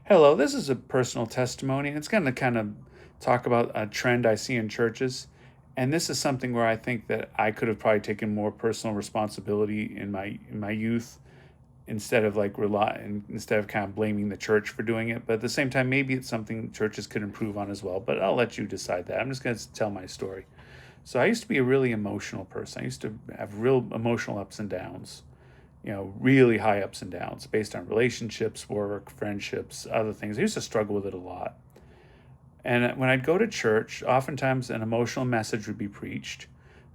Hello, this is a personal testimony, and it's going to kind of talk about a trend I see in churches. And this is something where I think that I could have probably taken more personal responsibility in my youth instead of instead of kind of blaming the church for doing it. But at the same time, maybe it's something churches could improve on as well. But I'll let you decide that. I'm just going to tell my story. So I used to be a really emotional person. I used to have real emotional ups and downs, really high ups and downs based on relationships, work, friendships, other things. I used to struggle with it a lot. And when I'd go to church, oftentimes an emotional message would be preached,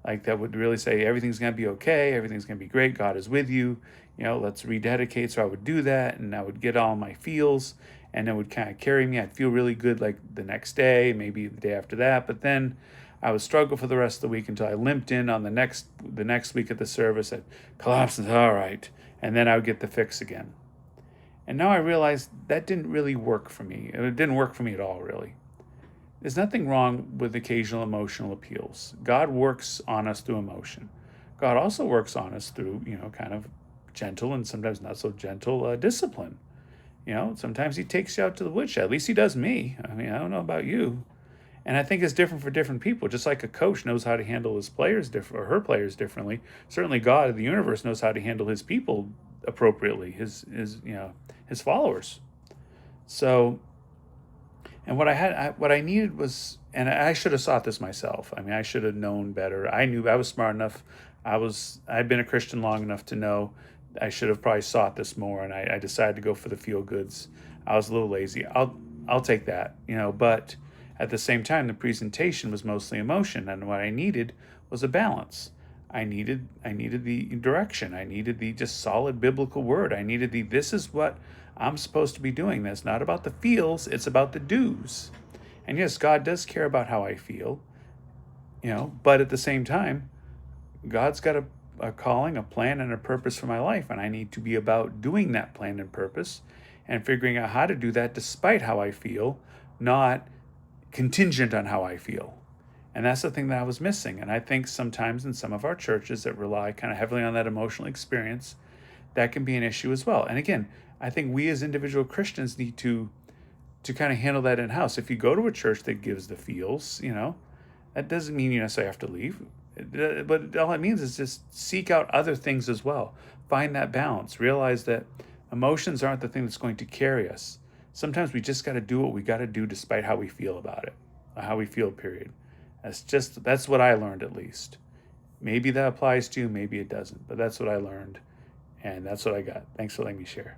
like that would really say, everything's going to be okay, everything's going to be great, God is with you, let's rededicate. So I would do that, and I would get all my feels, and it would kind of carry me. I'd feel really good like the next day, maybe the day after that, but then I would struggle for the rest of the week until I limped in on the next week of the service. I'd collapse and say, all right, and then I would get the fix again. And now I realize that didn't really work for me. It didn't work for me at all, really. There's nothing wrong with occasional emotional appeals. God works on us through emotion. God also works on us through, kind of gentle and sometimes not so gentle discipline. Sometimes he takes you out to the woodshed. At least he does me. I mean, I don't know about you. And I think it's different for different people. Just like a coach knows how to handle his players different or her players differently, certainly God of the universe knows how to handle his people appropriately, his followers. So, and what I needed was, and I should have sought this myself. I mean, I should have known better. I knew I was smart enough. I'd been a Christian long enough to know I should have probably sought this more. And I decided to go for the feel goods. I was a little lazy. I'll take that, but at the same time, the presentation was mostly emotion, and what I needed was a balance. I needed the direction. I needed the just solid biblical word. I needed the this is what I'm supposed to be doing. That's not about the feels, it's about the do's. And yes, God does care about how I feel, but at the same time, God's got a calling, a plan, and a purpose for my life, and I need to be about doing that plan and purpose and figuring out how to do that despite how I feel, not contingent on how I feel. And that's the thing that I was missing. And I think sometimes in some of our churches that rely kind of heavily on that emotional experience, that can be an issue as well. And again, I think we as individual Christians need to kind of handle that in house. If you go to a church that gives the feels, that doesn't mean you necessarily have to leave. But all it means is just seek out other things as well. Find that balance. Realize that emotions aren't the thing that's going to carry us. Sometimes we just got to do what we got to do despite how we feel about it, how we feel, period. That's what I learned, at least. Maybe that applies to you, maybe it doesn't, but that's what I learned, and that's what I got. Thanks for letting me share.